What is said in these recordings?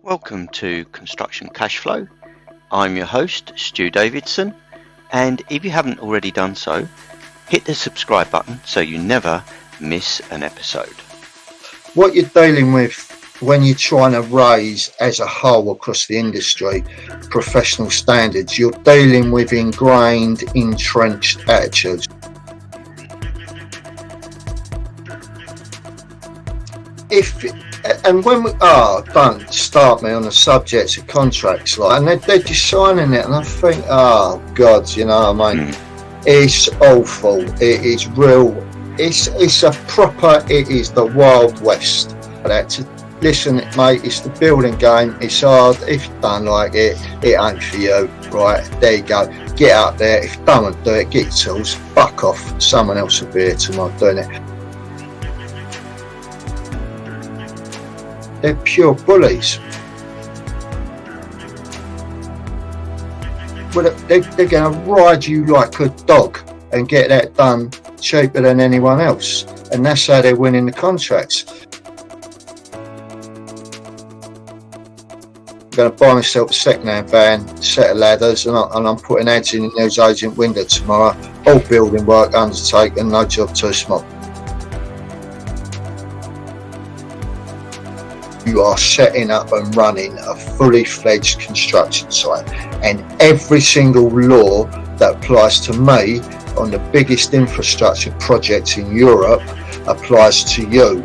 Welcome to Construction Cashflow. I'm your host, Stu Davidson, and if you haven't already done so, hit the subscribe button so you never miss an episode. What you're dealing with when you're trying to raise as a whole across the industry professional standards, you're dealing with ingrained, entrenched attitudes. Don't start me on the subjects of contracts, and they're just signing it, and I think, oh God, you know what I mean? It's awful. It is real. It's it is the Wild West. Listen, mate, it's the building game. It's hard. If you don't like it, it ain't for you. Right, there you go. Get out there. If you don't want to do it, get your tools. Fuck off. Someone else will be here tomorrow doing it. They're pure bullies. Well, they're going to ride you like a dog and get that done cheaper than anyone else. And that's how they're winning the contracts. I'm going to buy myself a second-hand van, set of ladders, and I'm putting ads in the newsagent window tomorrow. All building work undertaken, no job too small. You are setting up and running a fully fledged construction site, and every single law that applies to me on the biggest infrastructure projects in Europe applies to you.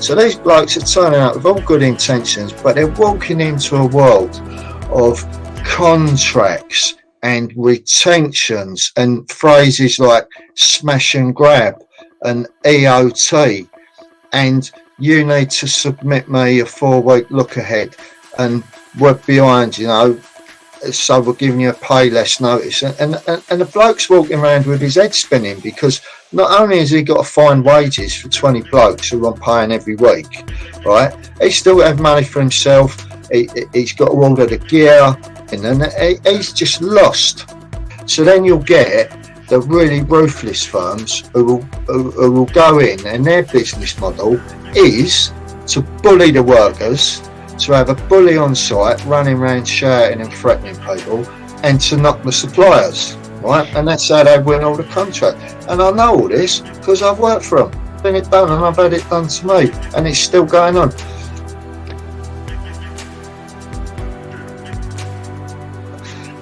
So these blokes are turning up with all good intentions, but they're walking into a world of contracts and retentions and phrases like smash and grab and EOT, and you need to submit me a 4-week look ahead, and we're behind, you know, so we're giving you a pay less notice. And the bloke's walking around with his head spinning, because not only has he got to find wages for 20 blokes who I'm paying every week, right, he's still got to have money for himself. He's got to order the gear, and then he's just lost. So then you'll get the really ruthless firms who will go in, and their business model is to bully the workers, to have a bully on site running around shouting and threatening people, and to knock the suppliers, right? And that's how they win all the contract. And I know all this because I've worked for them. I've been it done, and I've had it done to me, and it's still going on.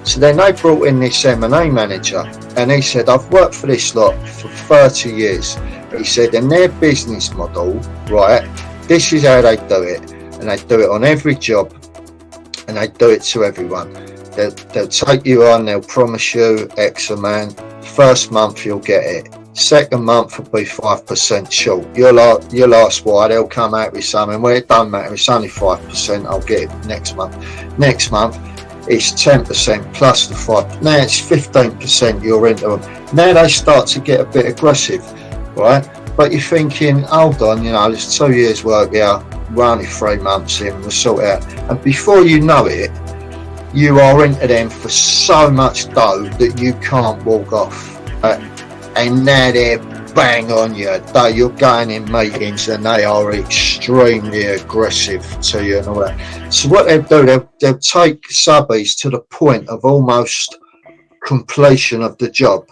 So then they brought in this M&A manager, and he said, I've worked for this lot for 30 years. He said, and their business model, right, this is how they do it. And they do it on every job, and they do it to everyone. They'll take you on, they'll promise you X amount. First month you'll get it. Second month will be 5% short. You'll ask why, they'll come out with something. Well, it don't matter, it's only 5%, I'll get it next month. Next month, it's 10% plus the 5%. Now it's 15% you're into them. Now they start to get a bit aggressive, right? But you're thinking, hold on, you know, there's 2 years work here, we're only 3 months in, we'll sort it out. And before you know it, you are into them for so much dough that you can't walk off. And now they're bang on you. You're going in meetings and they are extremely aggressive to you and all that. So what they'll do, they'll take subbies to the point of almost completion of the job,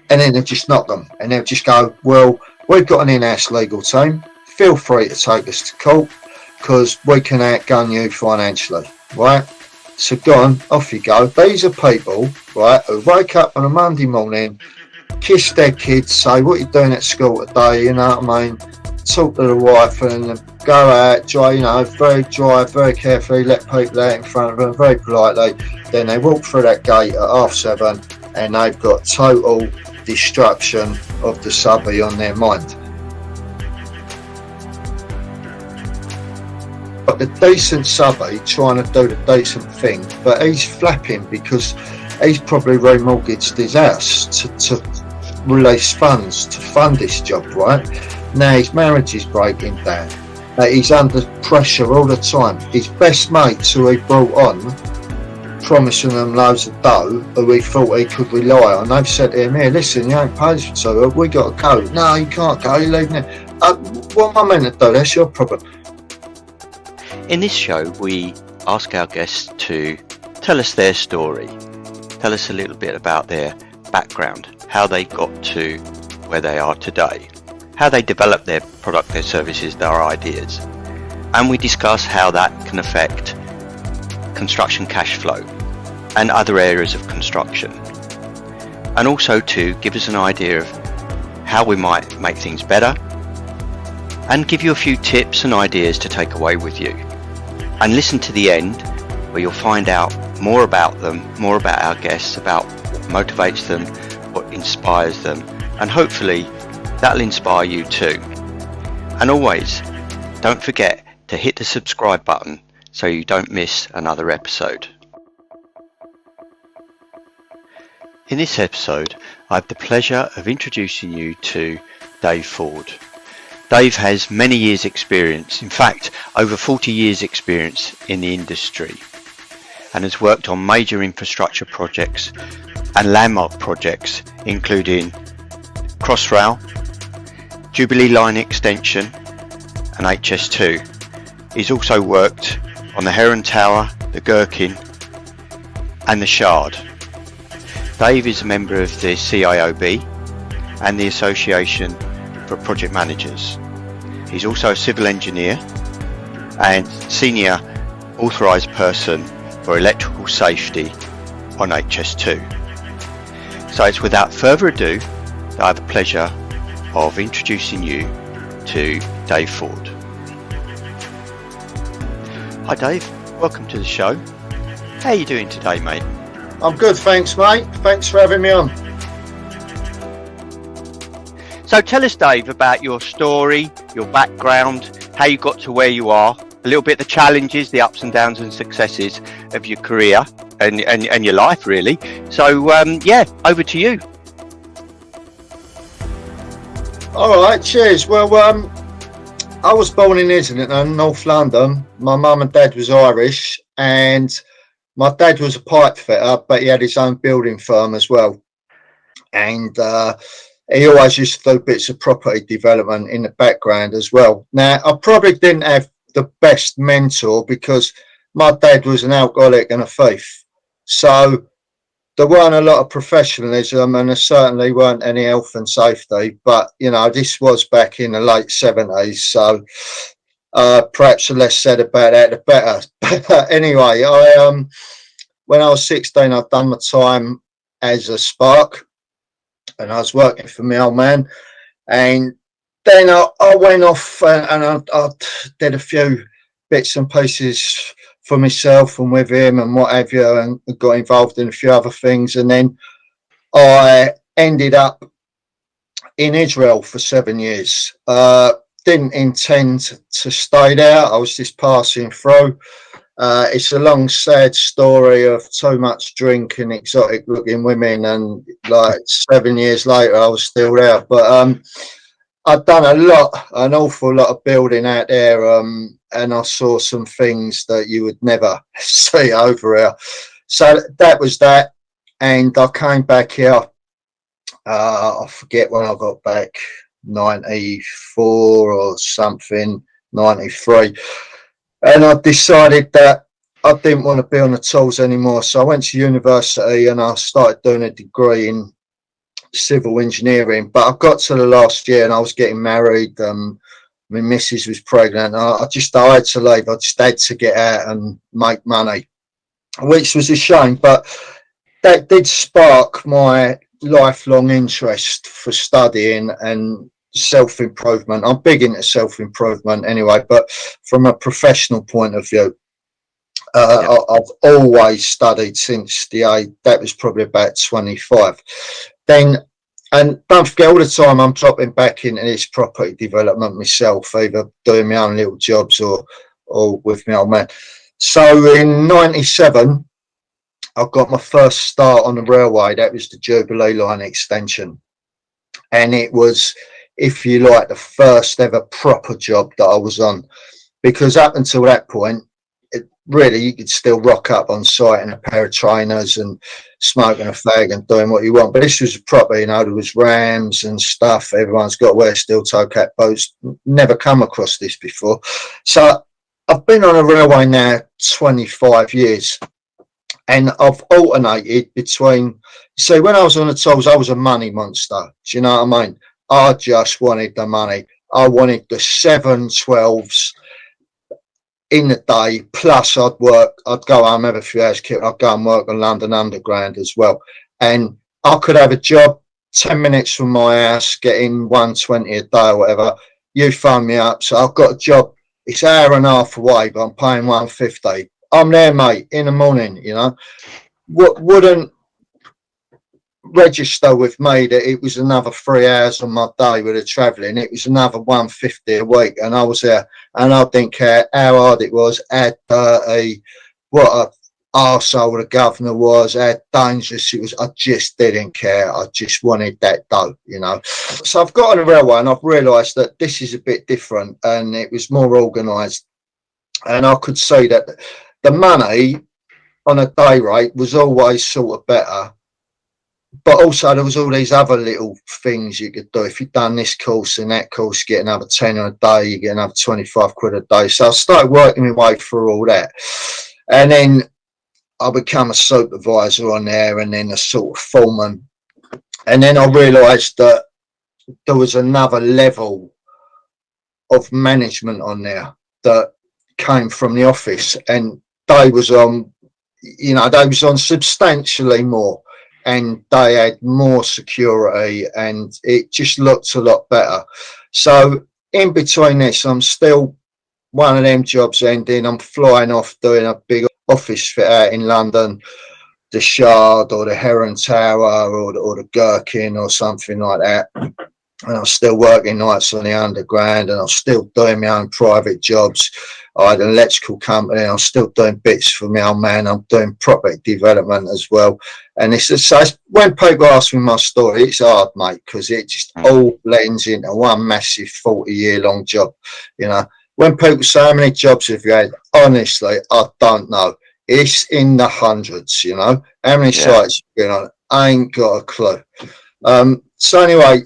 and then they'll just knock them, and they'll just go, well, we've got an in-house legal team, feel free to take us to court because we can outgun you financially, right? So go on, off you go. These are people, right, who wake up on a Monday morning, kiss their kids, say, what are you doing at school today, you know what I mean? Talk to the wife and go out, drive, you know, very carefully, let people out in front of them, very politely. Then they walk through that gate at 7:30 and they've got total destruction of the subby on their mind. But the decent subby trying to do the decent thing, but he's flapping because he's probably remortgaged his house to release funds to fund this job, right? Now his marriage is breaking down. He's under pressure all the time. His best mates who he brought on promising them loads of dough who he thought he could rely on. They've said to him, here, listen, you ain't paid for so we got to go. No, you can't go, you're leaving it. What am I meant to do? That's your problem. In this show, we ask our guests to tell us their story, tell us a little bit about their background, how they got to where they are today, how they develop their product, their services, their ideas. And we discuss how that can affect construction cash flow and other areas of construction. And also to give us an idea of how we might make things better and give you a few tips and ideas to take away with you. And listen to the end where you'll find out more about them, more about our guests, about what motivates them, what inspires them, and hopefully that'll inspire you too. And always, don't forget to hit the subscribe button so you don't miss another episode. In this episode, I have the pleasure of introducing you to Dave Forde. Dave has many years experience, in fact over 40 years experience in the industry, and has worked on major infrastructure projects and landmark projects including Crossrail, Jubilee Line Extension and HS2. He's also worked on the Heron Tower, the Gherkin and the Shard. Dave is a member of the CIOB and the Association for Project Managers. He's also a civil engineer and senior authorised person for electrical safety on HS2. So it's without further ado that I have the pleasure of introducing you to Dave Forde. Hi Dave, welcome to the show. How are you doing today, mate? I'm good, thanks, mate. Thanks for having me on. So tell us, Dave, about your story, your background, how you got to where you are, a little bit the challenges, the ups and downs and successes of your career and your life, really. So, over to you. All right, cheers. Well, I was born in Islington, North London. My mum and dad was Irish, and my dad was a pipe fitter, but he had his own building firm as well. And he always used to do bits of property development in the background as well. Now, I probably didn't have the best mentor because my dad was an alcoholic and a thief. So there weren't a lot of professionalism, and there certainly weren't any health and safety. But, you know, this was back in the late 70s. So perhaps the less said about that, the better. But anyway, when I was 16, I'd done my time as a spark, and I was working for my old man. And then I went off and I did a few bits and pieces for myself and with him and what have you, and got involved in a few other things. And then I ended up in Israel for 7 years. Didn't intend to stay there. I was just passing through. It's a long, sad story of too much drink and exotic looking women, and like 7 years later I was still there. But I'd done an awful lot of building out there, and I saw some things that you would never see over here. So that was that, and I came back here. I forget when I got back, 94 or something, 93. And I decided that I didn't want to be on the tools anymore. So I went to university and I started doing a degree in civil engineering. But I got to the last year and I was getting married. My missus was pregnant. I had to leave. I just had to get out and make money, which was a shame. But that did spark my lifelong interest for studying and self-improvement. I'm big into self-improvement anyway, but from a professional point of view, I've always studied since the age that was probably about 25. Then, and don't forget, all the time I'm dropping back into this property development myself, either doing my own little jobs or with my old man. So in 97 I got my first start on the railway. That was the Jubilee Line Extension, and it was, if you like, the first ever proper job that I was on, because up until that point really you could still rock up on site in a pair of trainers and smoking a fag and doing what you want. But this was proper, you know, there was rams and stuff. Everyone's got to wear steel toe cap boots. Never come across this before. So I've been on a railway now 25 years. And I've alternated between, see, when I was on the tools, I was a money monster. Do you know what I mean? I just wanted the money. I wanted the 712s in the day, plus I'd go home, have a few hours, I'd go and work on London Underground as well. And I could have a job 10 minutes from my house, getting 120 a day or whatever. You phone me up, so I've got a job, it's an hour and a half away, but I'm paying 150. I'm there, mate, in the morning, you know. Wouldn't register with me that it was another 3 hours on my day with the travelling. It was another 150 a week, and I was there, and I didn't care how hard it was, how dirty, what a arsehole the governor was, how dangerous it was. I just didn't care. I just wanted that dough, you know. So I've got on a railway, and I've realised that this is a bit different, and it was more organised, and I could see that the money on a day rate was always sort of better, but also there was all these other little things you could do. If you'd done this course and that course, you get another 10 a day, you get another 25 quid a day. So I started working my way through all that, and then I become a supervisor on there, and then a sort of foreman, and then I realised that there was another level of management on there that came from the office, and they was on, you know, they was on substantially more, and they had more security, and it just looked a lot better. So in between this, I'm still, one of them jobs ending, I'm flying off doing a big office fit out in London, the Shard or the Heron Tower or the Gherkin or something like that. And I'm still working nights on the Underground, and I'm still doing my own private jobs. I had an electrical company, and I'm still doing bits for my old man. I'm doing property development as well. And it's just, so when people ask me my story, it's hard, mate, because it just all blends into one massive 40-year-long job. You know, when people say, how many jobs have you had? Honestly, I don't know. It's in the hundreds, you know. How many sites you been on? I ain't got a clue. So anyway,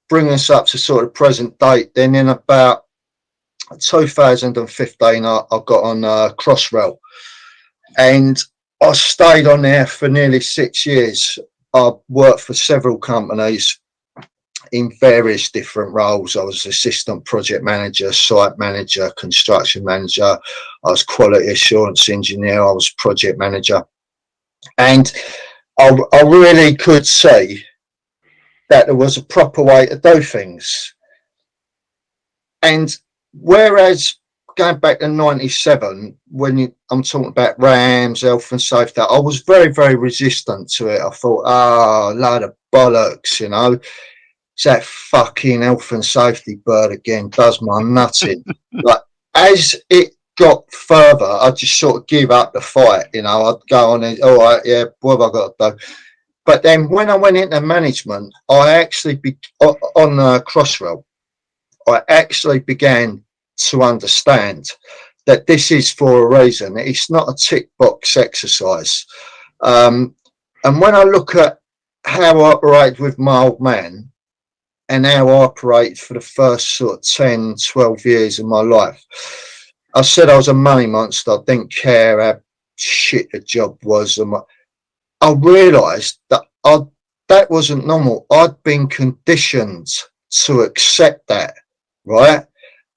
bringing us up to sort of present date, then in about 2015 I got on Crossrail, and I stayed on there for nearly 6 years. I worked for several companies in various different roles. I was assistant project manager, site manager, construction manager, I was quality assurance engineer, I was project manager, and I really could see that there was a proper way to do things. And whereas going back to 97, when I'm talking about rams, health and safety, I was very, very resistant to it. I thought, load of bollocks, you know. It's that fucking health and safety bird again, does my nutting. Like, as it got further, I just sort of give up the fight, you know. I'd go on and, all right, yeah, what have I got to do? But then when I went into management, I actually, on Crossrail, I actually began to understand that this is for a reason. It's not a tick box exercise. And when I look at how I operated with my old man and how I operated for the first sort of 10, 12 years of my life, I said I was a money monster. I didn't care how shit the job was. I realised that that wasn't normal. I'd been conditioned to accept that, right?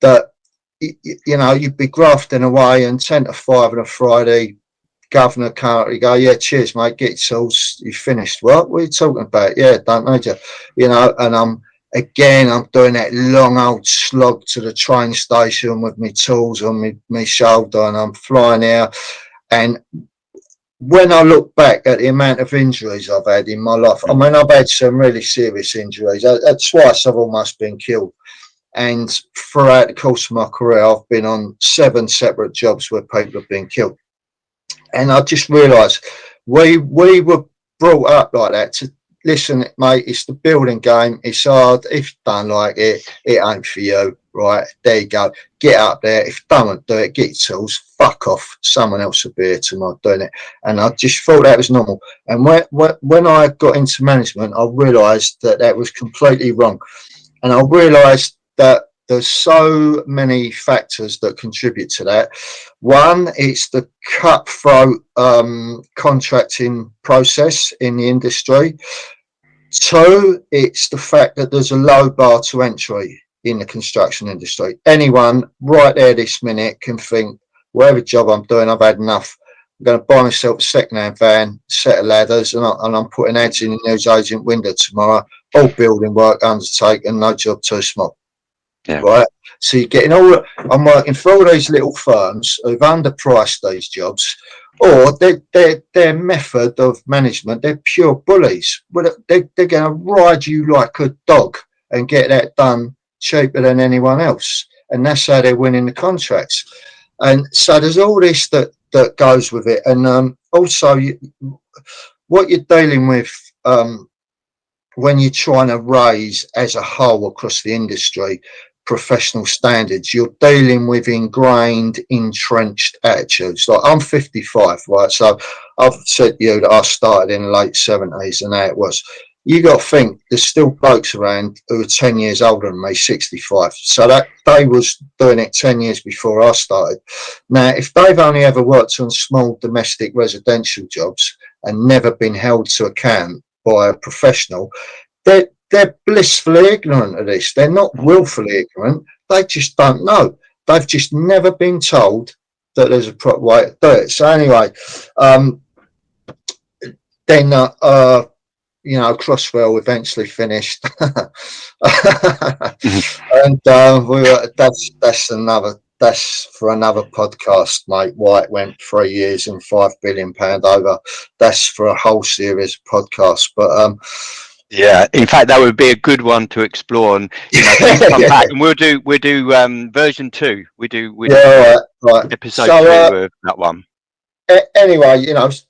That, you know, you'd be grafting away, and 10 to 5 on a Friday, governor can't go, yeah, cheers, mate, get your tools, you finished. What are you talking about? Yeah, don't need you. You know, and I'm doing that long old slog to the train station with my tools on my shoulder, and I'm flying out. And when I look back at the amount of injuries I've had in my life, I mean, I've had some really serious injuries. Twice I've almost been killed. And throughout the course of my career, I've been on 7 separate jobs where people have been killed. And I just realised we were brought up like that. listen, mate, it's the building game. It's hard. If you don't like it, it ain't for you. Right, there you go. Get up there. If you don't do it, get your tools. Fuck off. Someone else will be here tomorrow doing it. And I just thought that was normal. And when I got into management, I realised that was completely wrong. And I realised that there's so many factors that contribute to that. One, it's the cutthroat contracting process in the industry. Two, it's the fact that there's a low bar to entry in the construction industry. Anyone right there this minute can think, whatever job I'm doing, I've had enough. I'm going to buy myself a second-hand van, set of ladders, and I'm putting ads in the newsagent window tomorrow. All building work undertaken, no job too small. Yeah. Right. So you're getting I'm working for all these little firms who've underpriced these jobs, or their method of management, they're pure bullies. They're going to ride you like a dog and get that done cheaper than anyone else. And that's how they're winning the contracts. And so there's all this that goes with it. And also what you're dealing with when you're trying to raise as a whole across the industry professional standards, you're dealing with ingrained, entrenched attitudes. Like, I'm 55, right? So I've said to you that I started in the late 70s, and how it was. You got to think there's still blokes around who are 10 years older than me, 65. So that they was doing it 10 years before I started. Now, if they've only ever worked on small domestic residential jobs and never been held to account by a professional, they're blissfully ignorant of this. They're not willfully ignorant. They just don't know. They've just never been told that there's a proper way to do it. So anyway, then Crossrail eventually finished, and that's for another podcast, mate. Why it went 3 years and £5 billion over. That's for a whole series of podcasts. But yeah, in fact, that would be a good one to explore, and please come back, and we'll do version 2. We do right. Episode 2 of that one. Anyway,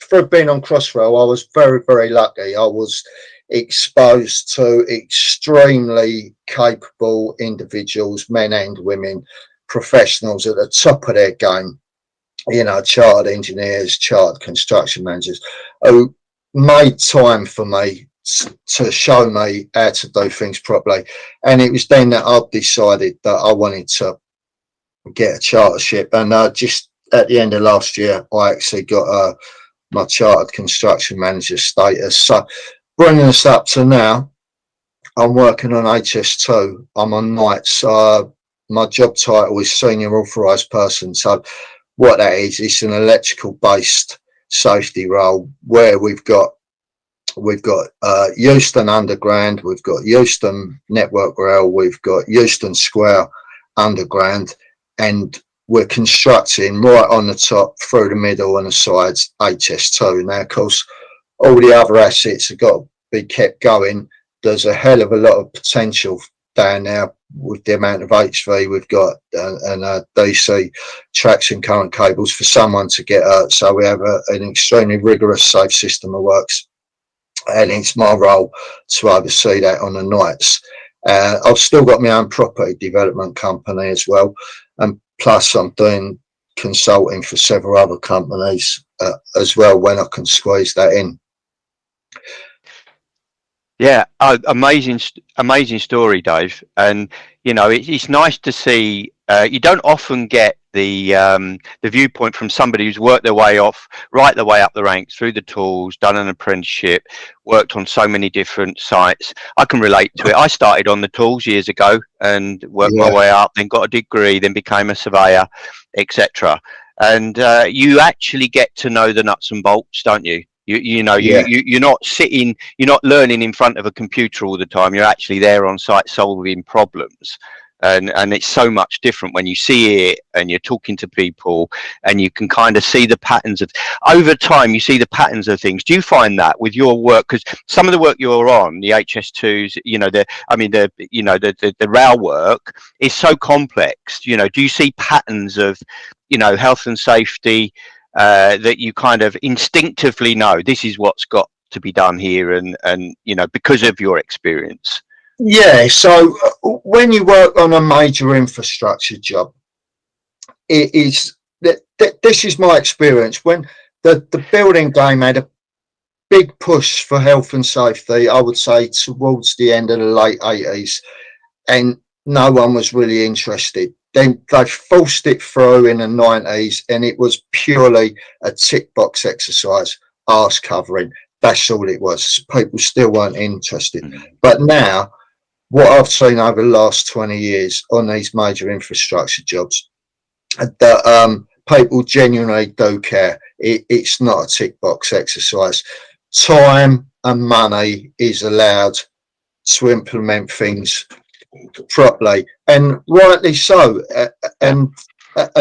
for being on Crossrail, I was very, very lucky. I was exposed to extremely capable individuals, men and women, professionals at the top of their game. Chartered engineers, chartered construction managers, who made time for me to show me how to do things properly. And it was then that I decided that I wanted to get a chartership, and just at the end of last year I actually got my chartered construction manager status. So bringing us up to now, I'm working on HS2. I'm on nights. My job title is senior authorised person. So what that is, it's an electrical based safety role where we've got Euston Underground, we've got Euston Network Rail, we've got Euston Square Underground, and we're constructing right on the top, through the middle and the sides, HS2. Now, of course, all the other assets have got to be kept going. There's a hell of a lot of potential down there with the amount of HV we've got and DC traction current cables for someone to get hurt. So we have an extremely rigorous safe system of works. And it's my role to oversee that on the nights. I've still got my own property development company as well, and plus I'm doing consulting for several other companies as well when I can squeeze that in. Yeah, amazing story, Dave. And it's nice to see. You don't often get the viewpoint from somebody who's worked their way right the way up the ranks through the tools, done an apprenticeship, worked on so many different sites. I can relate to it. I started on the tools years ago and worked my way up, then got a degree, then became a surveyor, etc. And you actually get to know the nuts and bolts, don't you? You're not sitting, you're not learning in front of a computer all the time. You're actually there on site solving problems. And it's so much different when you see it and you're talking to people and you can kind of see the patterns of, over time, you see the patterns of things. Do you find that with your work? Because some of the work you're on, the HS2s, the rail work is so complex. Do you see patterns of, health and safety that you kind of instinctively know this is what's got to be done here, and you know, because of your experience? Yeah, so when you work on a major infrastructure job, it is this is my experience. When the building game had a big push for health and safety, I would say towards the end of the late 80s, and no one was really interested. Then they forced it through in the 90s, and it was purely a tick box exercise, arse covering. That's all it was. People still weren't interested. But now, what I've seen over the last 20 years on these major infrastructure jobs, that people genuinely do care. It's not a tick box exercise. Time and money is allowed to implement things properly, and rightly so. And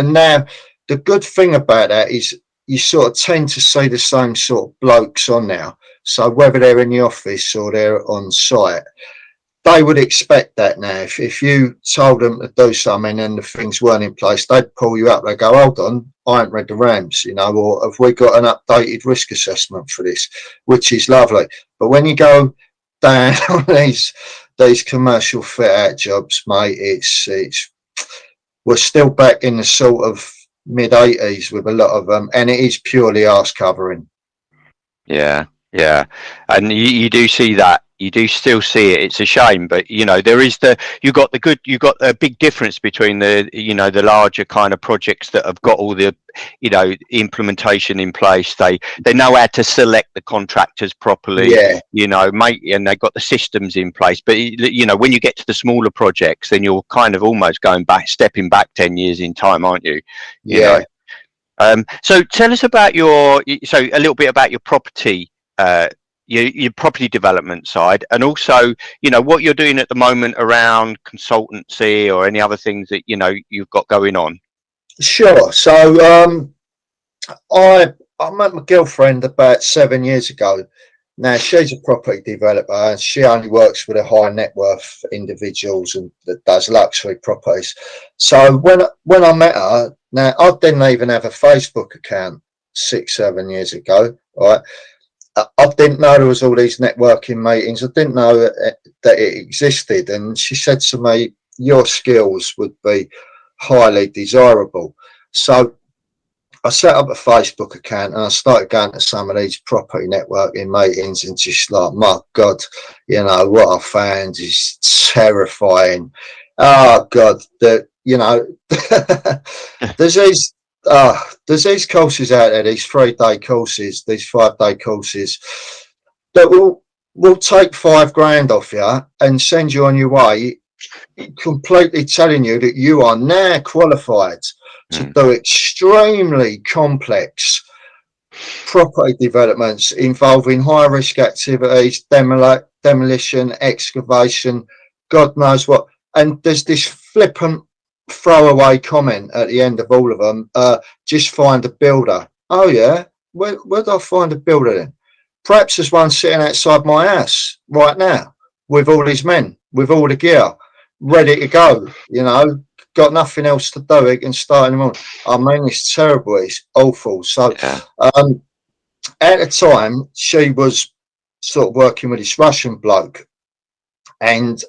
now the good thing about that is you sort of tend to see the same sort of blokes on now. So whether they're in the office or they're on site, they would expect that now. If you told them to do something and the things weren't in place, they'd pull you up. They go, hold on, I haven't read the RAMs, you know, or have we got an updated risk assessment for this, which is lovely. But when you go down on these commercial fit out jobs, mate, it's we're still back in the sort of mid 80s with a lot of them, and it is purely arse covering. Yeah, yeah, and you do see that. You do still see it. It's a shame, but you know, there is you got a big difference between the, you know, the larger kind of projects that have got all the, you know, implementation in place. They know how to select the contractors properly. Yeah, You know, and they've got the systems in place. But you know, when you get to the smaller projects, then you're kind of almost stepping back 10 years in time, aren't you? You yeah. know. So tell us about a little bit about your property, your property development side, and also, you know, what you're doing at the moment around consultancy or any other things that, you know, you've got going on. Sure. So I met my girlfriend about 7 years ago. Now she's a property developer, and she only works with a high net worth individuals and that does luxury properties. So when I met her, now I didn't even have a Facebook account 6-7 years ago, right? I didn't know there was all these networking meetings. I didn't know that it existed. And she said to me, your skills would be highly desirable. So I set up a Facebook account and I started going to some of these property networking meetings, and just like, my God, you know, what I found is terrifying. Oh God, you know, there's these courses out there, these 3-day courses, these 5-day courses that will take $5,000 off you and send you on your way, completely telling you that you are now qualified to do extremely complex property developments involving high risk activities, demolition, excavation, God knows what. And there's this flippant throwaway comment at the end of all of them, just find a builder. Oh yeah, where do I find a builder then? Perhaps there's one sitting outside my house right now with all his men, with all the gear, ready to go, you know, got nothing else to do. He can start in the morning. I mean, it's terrible, it's awful. So at the time, she was sort of working with this Russian bloke, and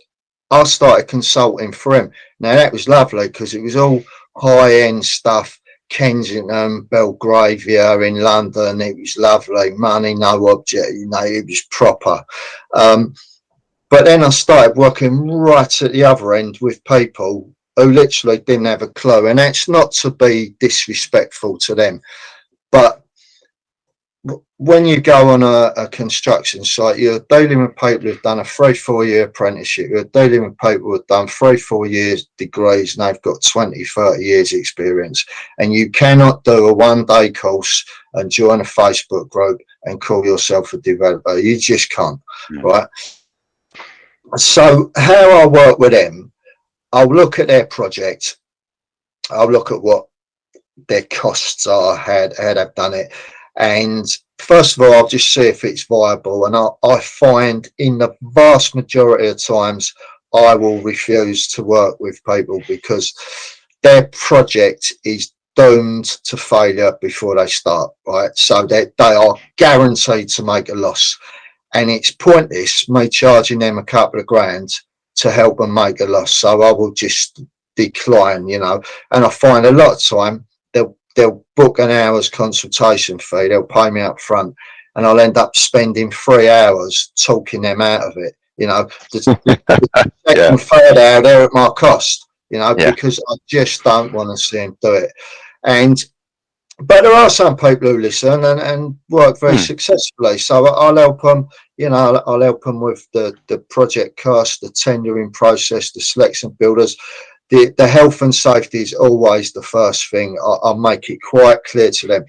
I started consulting for him. Now that was lovely because it was all high-end stuff, Kensington, Belgravia in London. It was lovely, money, no object, you know, it was proper. But then I started working right at the other end with people who literally didn't have a clue. And that's not to be disrespectful to them, but when you go on a construction site, you're dealing with people who've done a 3-4 year apprenticeship. You're dealing with people who've done 3-4 years degrees, and they've got 20-30 years experience. And you cannot do a 1-day course and join a Facebook group and call yourself a developer. You just can't, right? So how I work with them, I'll look at their project. I'll look at what their costs are, how they've done it. And first of all, I'll just see if it's viable. And I find in the vast majority of times, I will refuse to work with people because their project is doomed to failure before they start, right? So they are guaranteed to make a loss. And it's pointless me charging them a couple of grand to help them make a loss. So I will just decline, you know. And I find a lot of time they'll book an hour's consultation fee, they'll pay me up front, and I'll end up spending 3 hours talking them out of it. You know, the second, third hour they're at my cost, you know, because I just don't want to see them do it. But there are some people who listen and work very successfully. So I'll help them, you know, I'll help them with the project cost, the tendering process, the selection builders. The health and safety is always the first thing. I'll make it quite clear to them.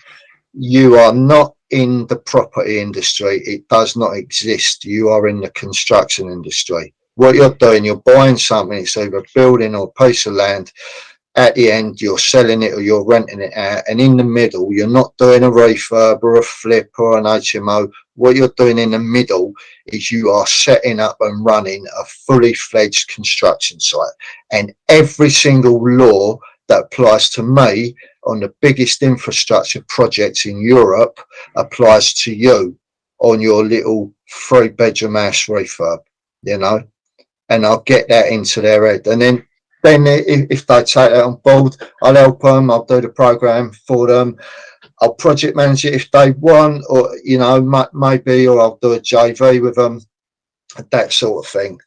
You are not in the property industry. It does not exist. You are in the construction industry. What you're doing, you're buying something, it's either a building or a piece of land. At the end, you're selling it or you're renting it out. And in the middle, you're not doing a refurb or a flip or an HMO. What you're doing in the middle is you are setting up and running a fully fledged construction site. And every single law that applies to me on the biggest infrastructure projects in Europe applies to you on your little 3-bedroom house refurb, you know, and I'll get that into their head. And then if they take that on board, I'll help them, I'll do the program for them, I'll project manage it if they want, or, you know, maybe, or I'll do a JV with them, that sort of thing.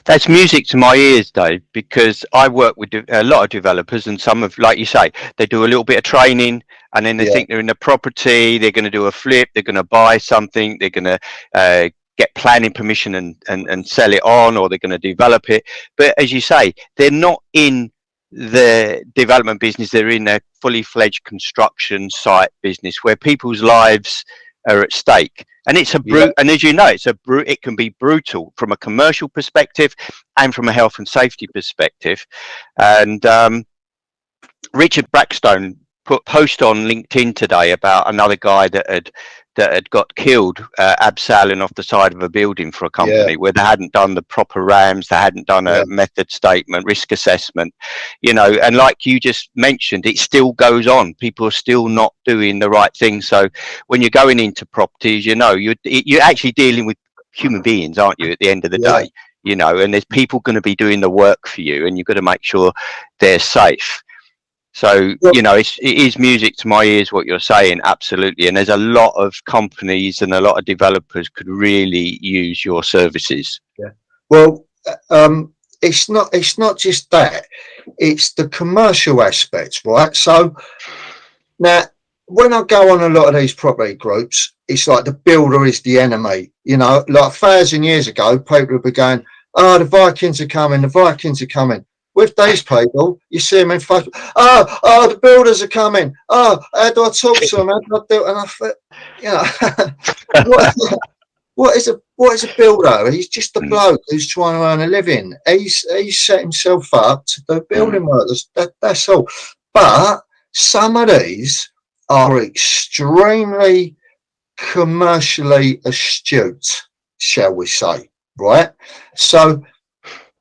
That's music to my ears, Dave, because I work with a lot of developers, and some of, like you say, they do a little bit of training and then they think they're in the property, they're going to do a flip, they're going to buy something, they're going to get planning permission and sell it on, or they're going to develop it. But as you say, they're not in the development business, they're in a fully fledged construction site business where people's lives are at stake. And it's and as you know, it can be brutal from a commercial perspective and from a health and safety perspective. And Richard Brackstone post on LinkedIn today about another guy that had got killed abseiling off the side of a building for a company where they hadn't done the proper RAMs, they hadn't done a method statement, risk assessment, you know. And like you just mentioned, it still goes on. People are still not doing the right thing. So when you're going into properties, you know, you're actually dealing with human beings, aren't you, at the end of the day, you know, and there's people going to be doing the work for you, and you've got to make sure they're safe. So, you know, it is music to my ears what you're saying, absolutely. And there's a lot of companies and a lot of developers could really use your services. Yeah. Well, it's not just that. It's the commercial aspects, right? So now, when I go on a lot of these property groups, it's like the builder is the enemy. You know, like 1,000 years ago, people would be going, "Oh, the Vikings are coming, the Vikings are coming." With these people, you see them in Facebook. Oh, the builders are coming. Oh, how do I talk to them? How do I do it? And I thought, you know, what is a builder? He's just a bloke who's trying to earn a living. He's set himself up to do building work. That's all. But some of these are extremely commercially astute, shall we say, right? So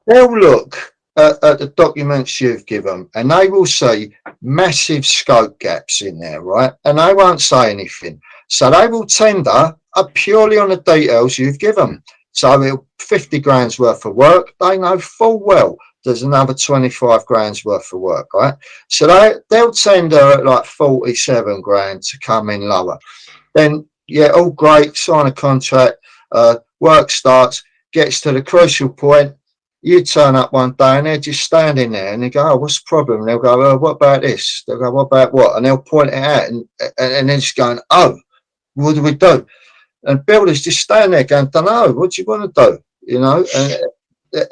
they'll look at the documents you've given, and they will see massive scope gaps in there, right? And they won't say anything. So they will tender purely on the details you've given. So 50 grand's worth of work, they know full well there's another 25 grand's worth of work, right? So they'll tender at like 47 grand to come in lower. Then, all great, sign a contract, work starts, gets to the crucial point. You turn up one day and they're just standing there and they go, "Oh, what's the problem?" And they'll go, "Oh, what about this?" They'll go, "What about what?" And they'll point it out and they're just going, "Oh, what do we do?" And builders just stand there going, "Don't know, what do you want to do?" You know,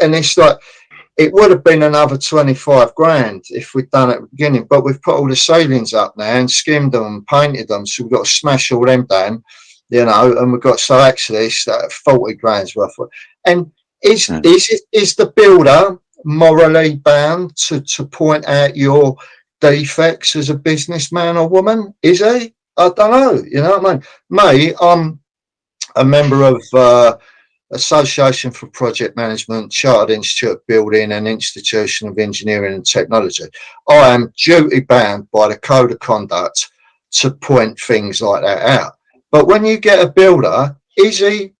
and it's like, it would have been another 25 grand if we'd done it at the beginning, but we've put all the ceilings up now and skimmed them and painted them, so we've got to smash all them down, you know, and we've got, so actually it's 40 grand's worth of, and is the builder morally bound to point out your defects as a businessman or woman? Is he? I don't know. You know what I mean? Me, I'm a member of Association for Project Management, Chartered Institute of Building and Institution of Engineering and Technology. I am duty bound by the code of conduct to point things like that out. But when you get a builder, is he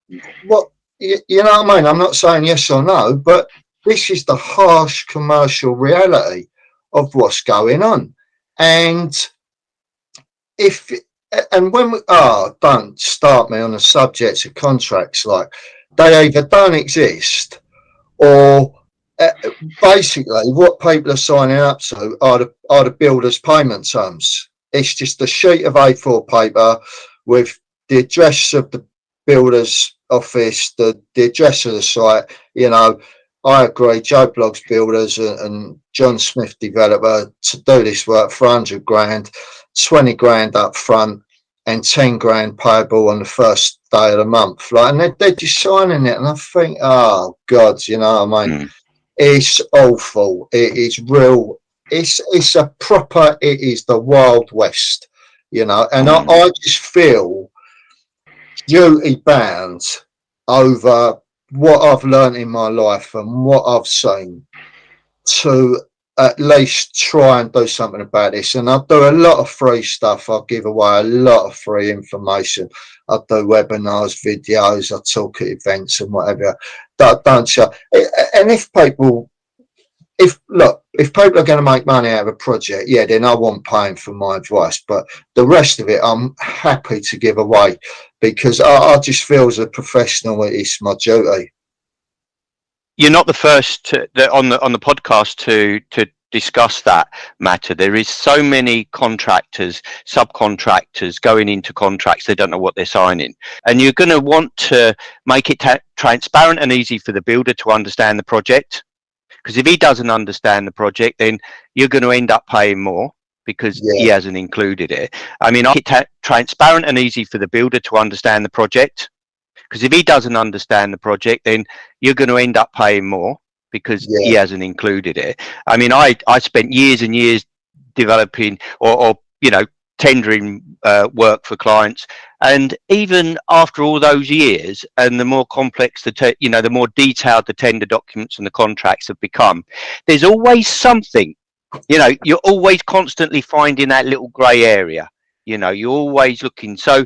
what you know what I mean? I'm not saying yes or no, but this is the harsh commercial reality of what's going on. And if and when we don't start me on the subject of contracts, like they either don't exist or basically what people are signing up to are the builder's payment terms. It's just a sheet of A4 paper with the address of the builder's office, the address of the site. You know, I agree, Joe Bloggs Builders and John Smith Developer to do this work for 100 grand, 20 grand up front and 10 grand payable on the first day of the month. Like, and they're just signing it. And I think, oh God, you know what I mean? It's awful. It is real. It's a proper, it is the Wild West, you know, and I just feel duty bound over what I've learned in my life and what I've seen to at least try and do something about this. And I do a lot of free stuff. I give away a lot of free information. I do webinars, videos, I talk at events and whatever. Don't you? And if people are going to make money out of a project, yeah, then I want paying for my advice. But the rest of it, I'm happy to give away because I just feel as a professional, it's my duty. You're not the first on the podcast to discuss that matter. There is so many contractors, subcontractors going into contracts, they don't know what they're signing. And you're going to want to make it transparent and easy for the builder to understand the project. Because if he doesn't understand the project, then you're going to end up paying more because he hasn't included it. I mean, it's transparent and easy for the builder to understand the project. Because if he doesn't understand the project, then you're going to end up paying more because he hasn't included it. I mean, I spent years and years developing or you know, tendering work for clients, and even after all those years, and the more complex the more detailed the tender documents and the contracts have become, there's always something. You know, you're always constantly finding that little grey area. You know, you're always looking. So,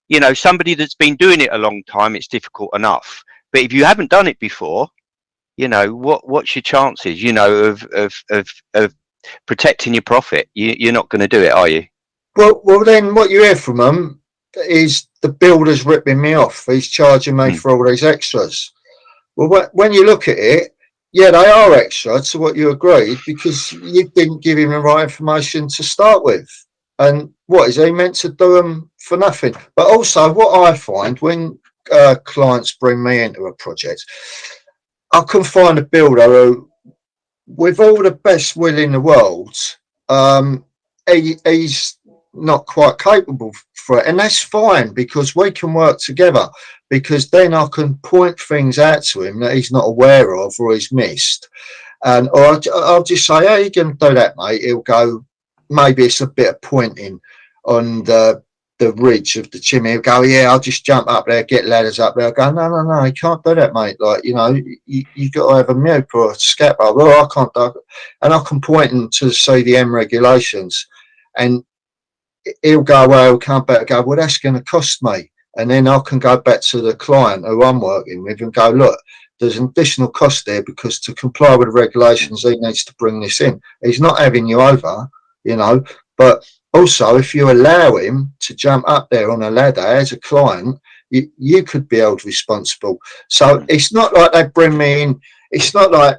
you know, somebody that's been doing it a long time, it's difficult enough. But if you haven't done it before, you know, what's your chances? You know, of protecting your profit. You're not going to do it, are you? Well, then what you hear from them is the builder's ripping me off. He's charging me for all these extras. Well, when you look at it, yeah, they are extra to what you agreed because you didn't give him the right information to start with. And what is he meant to do them for nothing? But also, what I find when clients bring me into a project, I can find a builder who, with all the best will in the world, he's not quite capable for it, and that's fine because we can work together. Because then I can point things out to him that he's not aware of or he's missed, and or I'll just say, "Hey, you can do that, mate." He'll go, maybe it's a bit of pointing on the ridge of the chimney. He'll go, "Yeah, I'll just jump up there, get ladders up there." I'll go, no, you can't do that, mate. Like, you know, you got to have a MUP or a scaffold. Well, I can't do it. And I can point him to the CDM regulations, and he'll go, well, he'll come back and go, well, that's going to cost me. And then I can go back to the client who I'm working with and go, look, there's an additional cost there because to comply with the regulations, he needs to bring this in. He's not having you over, you know, but also if you allow him to jump up there on a ladder as a client, you could be held responsible. So it's not like they bring me in. It's not like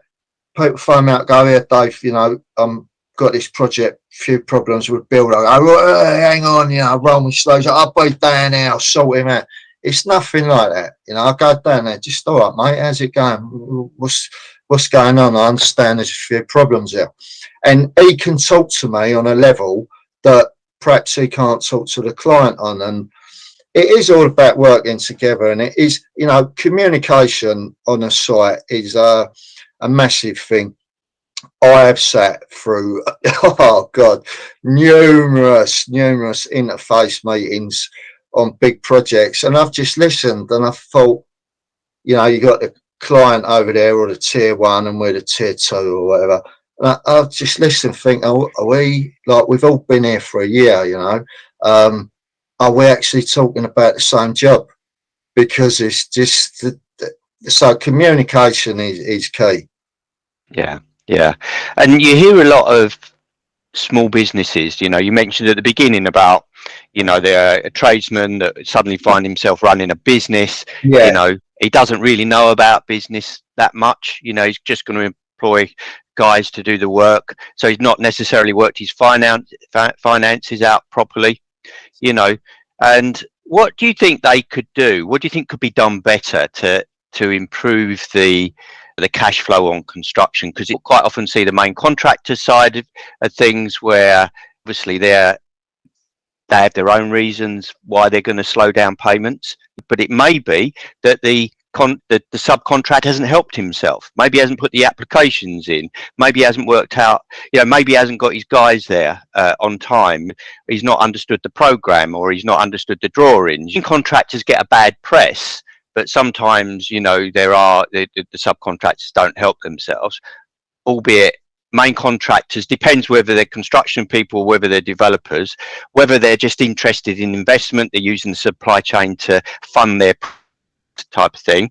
people phone me out, go, here, Dave, you know, got this project, few problems with builder. I go, hang on, you know, roll me slow. I'll be down there, I'll sort him out. It's nothing like that. You know, I go down there, just all right, mate, how's it going? What's going on? I understand there's a few problems there. And he can talk to me on a level that perhaps he can't talk to the client on. And it is all about working together. And it is, you know, communication on a site is a massive thing. I have sat through, oh God, numerous interface meetings on big projects, and I've just listened and I thought, you know, you got the client over there or the tier 1 and we're the tier 2 or whatever. And I just listen, think, are we, like, we've all been here for a year, you know, are we actually talking about the same job? Because it's just, so communication is key. Yeah, yeah. And you hear a lot of small businesses, you know, you mentioned at the beginning about, you know, they're a tradesman that suddenly find himself running a business. You Yeah, know, he doesn't really know about business that much. You know, he's just going to employ guys to do the work, so he's not necessarily worked his finances out properly, you know. And what do you think they could do? What do you think could be done better to improve the cash flow on construction? Because you quite often see the main contractor side of things, where obviously they have their own reasons why they're going to slow down payments, but it may be that the subcontract hasn't helped himself. Maybe he hasn't put the applications in. Maybe he hasn't worked out, you know, maybe he hasn't got his guys there on time. He's not understood the program, or he's not understood the drawings. Contractors get a bad press, but sometimes, you know, the subcontractors don't help themselves, albeit main contractors, depends whether they're construction people, whether they're developers, whether they're just interested in investment, they're using the supply chain to fund their type of thing.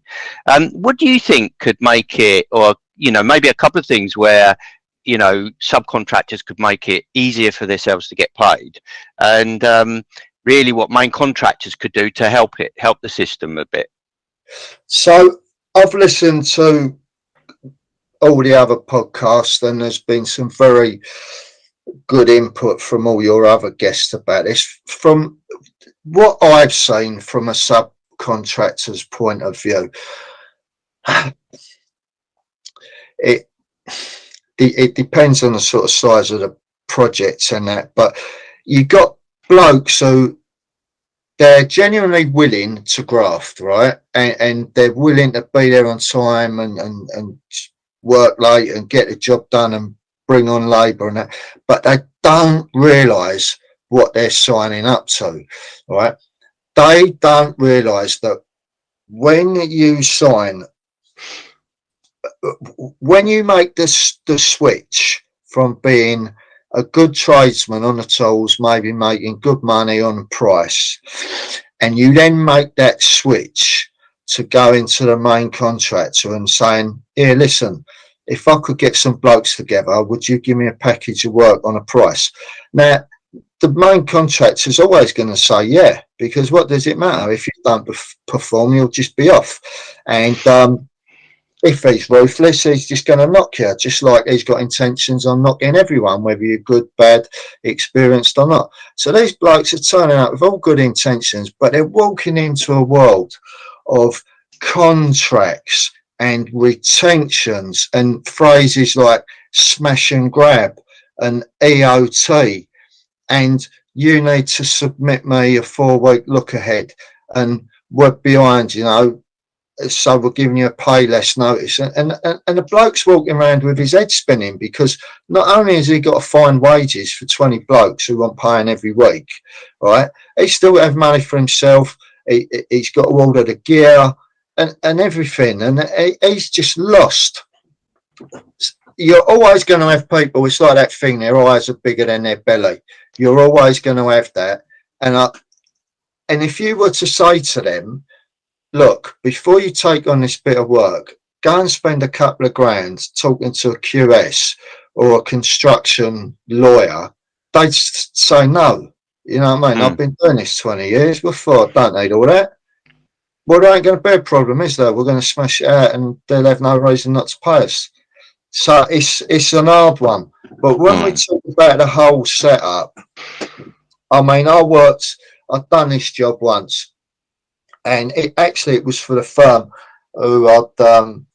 What do you think could make it, or, you know, maybe a couple of things where, you know, subcontractors could make it easier for themselves to get paid, and really what main contractors could do to help the system a bit? so I've listened to all the other podcasts, and there's been some very good input from all your other guests about this. From what I've seen from a subcontractor's point of view, it depends on the sort of size of the projects and that, but you got blokes who they're genuinely willing to graft, right? And they're willing to be there on time and work late and get the job done and bring on labour and that, but they don't realise what they're signing up to, right? They don't realise that when you sign, when you make the switch from being a good tradesman on the tools, maybe making good money on price, and you then make that switch to go into the main contractor and saying, here, listen, if I could get some blokes together, would you give me a package of work on a price? Now, the main contractor is always going to say yeah, because what does it matter? If you don't perform, you'll just be off. And if he's ruthless, he's just going to knock you, just like he's got intentions on knocking everyone, whether you're good, bad, experienced or not. So these blokes are turning up with all good intentions, but they're walking into a world of contracts and retentions and phrases like smash and grab and EOT, and you need to submit me a 4-week look ahead, and we're behind, you know, so we're giving you a pay less notice. And the bloke's walking around with his head spinning, because not only has he got to find wages for 20 blokes who want paying every week, right, he's still got to have money for himself. He's got to order the gear and everything, and he's just lost. You're always going to have people, it's like that thing, their eyes are bigger than their belly. You're always going to have that. And if you were to say to them, look, before you take on this bit of work, go and spend a couple of grand talking to a QS or a construction lawyer, they'd say no. You know what I mean? I've been doing this 20 years before, I don't need all that. Well, there ain't going to be a problem, is there? We're going to smash it out and they'll have no reason not to pay us. So it's an hard one. But when we talk about the whole setup, I mean, I've done this job once, and it was for the firm who I'd done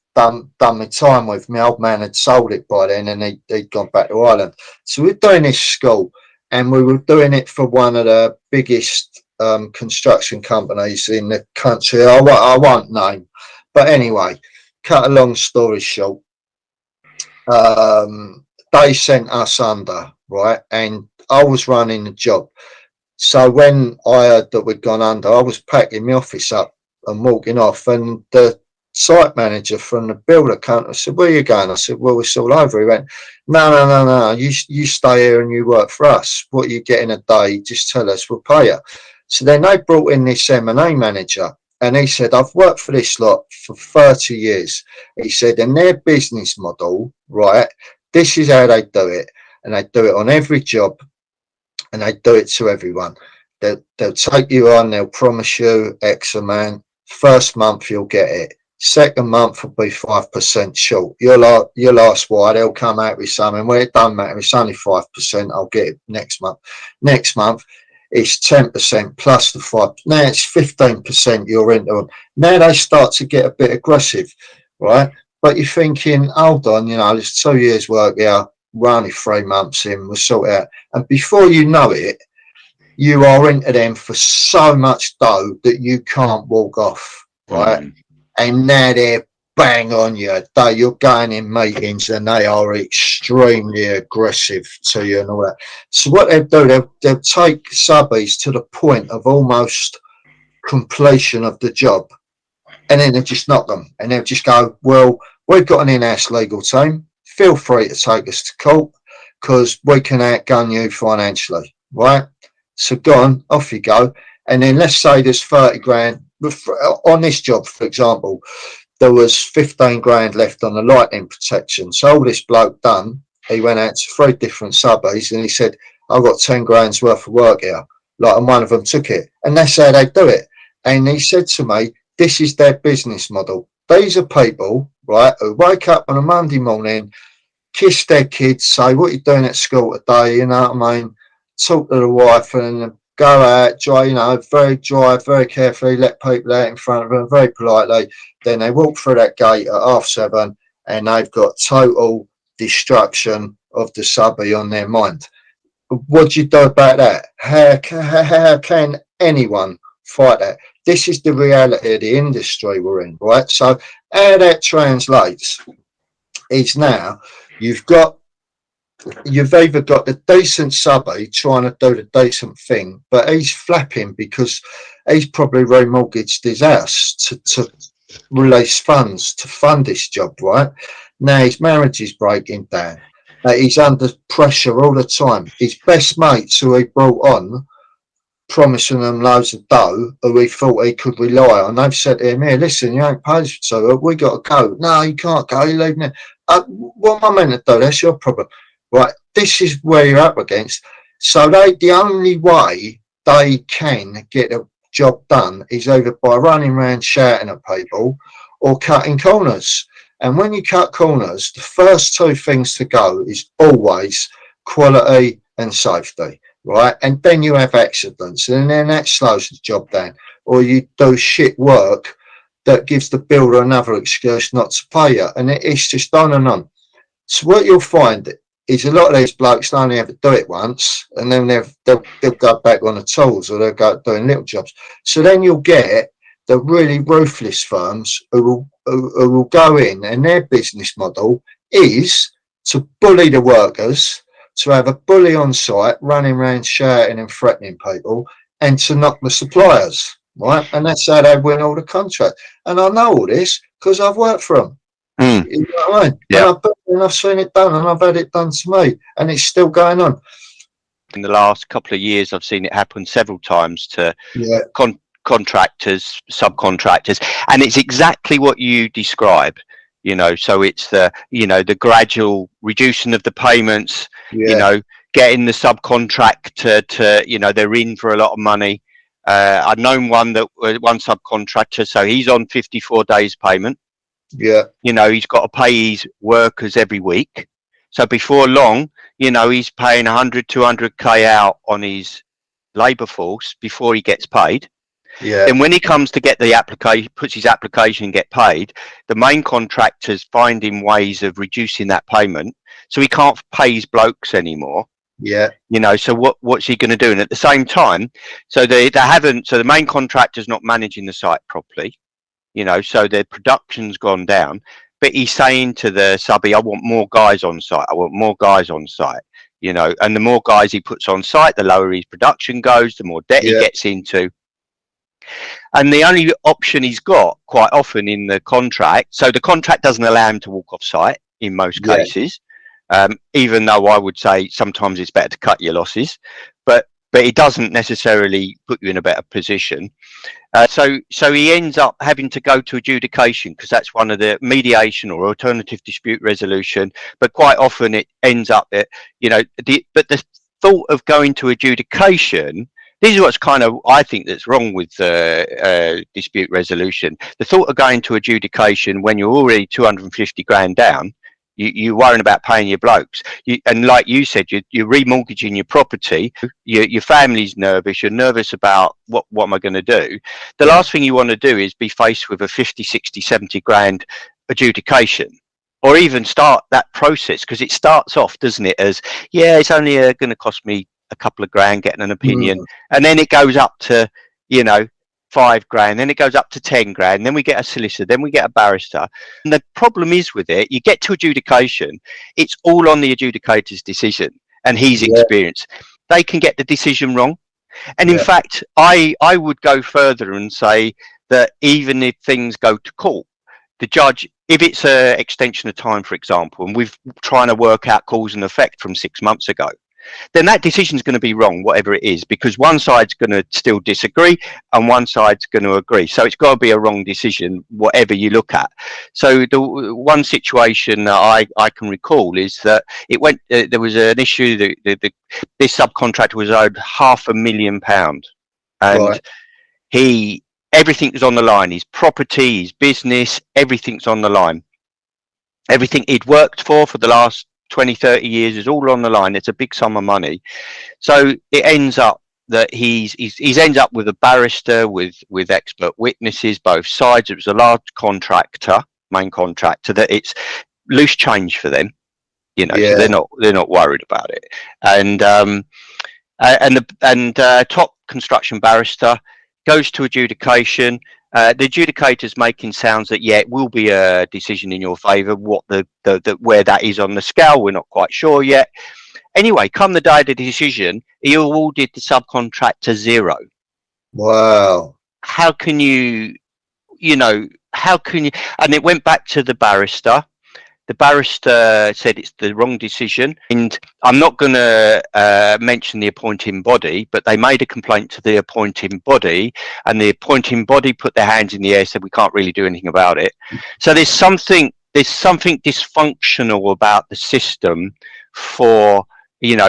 my time with. My old man had sold it by then, and he'd gone back to Ireland. So we're doing this school, and we were doing it for one of the biggest construction companies in the country. I won't name, but anyway, cut a long story short, they sent us under, right, and I was running the job. So when I heard that we'd gone under, I was packing my office up and walking off, and the site manager from the builder company. I said, where are you going? I said, well, it's all over. He went, no. You stay here and you work for us. What you get in a day, just tell us, we'll pay you. So then they brought in this M&A manager. And he said, I've worked for this lot for 30 years. He said, and their business model, right, this is how they do it. And they do it on every job. And they do it to everyone. They'll take you on. They'll promise you X amount. First month, you'll get it. Second month will be 5% short. You'll ask why. They'll come out with something. Well, it doesn't matter. It's only 5%. I'll get it next month. Next month, it's 10% plus the 5. Now it's 15% you're into them. Now they start to get a bit aggressive, right? But you're thinking, hold on, there's 2 years work here. We're only 3 months in. We'll sort it out. And before you know it, you are into them for so much dough that you can't walk off, right? And now they're bang on you. You're going in meetings and they are extremely aggressive to you and all that. So what they'll do, they'll take subbies to the point of almost completion of the job. And then they'll just knock them. And they'll just go, well, we've got an in-house legal team. Feel free to take us to court because we can outgun you financially, right? So go on, off you go. And then let's say there's 30 grand. On this job, for example, there was 15 grand left on the lightning protection. So all this bloke done, he went out to 3 different subbies and he said, I've got 10 grand's worth of work here. And one of them took it. And that's how they do it. And he said to me, this is their business model. These are people, right, who wake up on a Monday morning, kiss their kids, say, what are you doing at school today? You know what I mean? Talk to the wife and go out, drive very carefully, let people out in front of them very politely. Then they walk through that gate at 7:30 and they've got total destruction of the subby on their mind. What do you do about that? How can anyone fight that? This is the reality of the industry we're in, right? So how that translates is now you've either got the decent subby trying to do the decent thing, but he's flapping because he's probably remortgaged his house to release funds to fund this job, right? Now his marriage is breaking down. He's under pressure all the time. His best mates who he brought on, promising them loads of dough, who he thought he could rely on, they've said to him, here, listen, you ain't paid so we got to go. No, you can't go, you're leaving it. What am I meant to do? That's your problem. Right, this is where you're up against. So the only way they can get a job done is either by running around shouting at people or cutting corners. And when you cut corners, the first 2 things to go is always quality and safety, right? And then you have accidents, and then that slows the job down. Or you do shit work that gives the builder another excuse not to pay you, and it's just on and on. So what you'll find is a lot of these blokes only ever do it once, and then they'll go back on the tools, or they'll go doing little jobs. So then you'll get the really ruthless firms who will go in, and their business model is to bully the workers, to have a bully on site running around shouting and threatening people, and to knock the suppliers, right? And that's how they win all the contracts. And I know all this because I've worked for them. You know what I mean? Yeah. And I've seen it done, and I've had it done to me, and it's still going on. In the last couple of years, I've seen it happen several times to contractors, subcontractors, and it's exactly what you describe. So it's the gradual reducing of the payments. Getting the subcontractor to they're in for a lot of money. I've known one subcontractor, so he's on 54 days payment. Yeah. He's got to pay his workers every week. So before long, he's paying 100, 200k out on his labour force before he gets paid. Yeah. And when he comes to get the application, puts his application and get paid, the main contractor's finding ways of reducing that payment, so he can't pay his blokes anymore. Yeah. So what's he going to do? And at the same time, so the main contractor's not managing the site properly. So their production's gone down, but he's saying to the subby, I want more guys on site. I want more guys on site, and the more guys he puts on site, the lower his production goes, the more debt he gets into. And the only option he's got quite often in the contract, so the contract doesn't allow him to walk off site in most Yeah. cases, even though I would say sometimes it's better to cut your losses, but it doesn't necessarily put you in a better position. So he ends up having to go to adjudication because that's one of the mediation or alternative dispute resolution. But quite often it ends up that, but the thought of going to adjudication, this is what's kind of, I think, that's wrong with dispute resolution. The thought of going to adjudication when you're already 250 grand down, you're worrying about paying your blokes. And like you said, you're remortgaging your property. Your family's nervous. You're nervous about what am I going to do? The last thing you want to do is be faced with a 50, 60, 70 grand adjudication, or even start that process, because it starts off, doesn't it, as, yeah, it's only going to cost me a couple of grand getting an opinion. And then it goes up to, 5 grand, then it goes up to 10 grand, then we get a solicitor, then we get a barrister. And the problem is with it, you get to adjudication, it's all on the adjudicator's decision and his experience. They can get the decision wrong. And in fact, I would go further and say that even if things go to court, the judge, if it's an extension of time, for example, and we've trying to work out cause and effect from 6 months ago, then that decision is going to be wrong, whatever it is, because one side's going to still disagree and one side's going to agree. So it's got to be a wrong decision, whatever you look at. So the one situation that I can recall is that there was an issue that this subcontractor was owed £500,000, and everything was on the line. His property, his business, everything's on the line. Everything he'd worked for the last 20, 30 years is all on the line. It's a big sum of money. So it ends up that he's ends up with a barrister, with expert witnesses, both sides. It was a large contractor, main contractor, that it's loose change for them, so they're not worried about it. And the top construction barrister goes to adjudication. The adjudicator's making sounds that it will be a decision in your favour. What where that is on the scale, we're not quite sure yet. Anyway, come the day of the decision, he awarded the subcontractor zero. Wow! How can you? How can you? And it went back to the barrister. The barrister said it's the wrong decision, and I'm not going to mention the appointing body, but they made a complaint to the appointing body, and the appointing body put their hands in the air, said we can't really do anything about it. So there's something dysfunctional about the system for,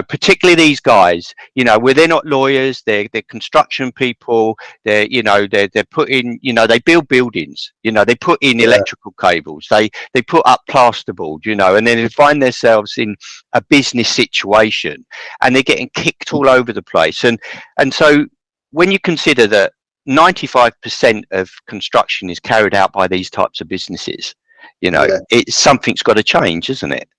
particularly these guys, where they're not lawyers, they're construction people, they're putting, they build buildings, they put in electrical cables, they put up plasterboard, and then they find themselves in a business situation and they're getting kicked all over the place. And so when you consider that 95% of construction is carried out by these types of businesses, it's something's got to change, isn't it?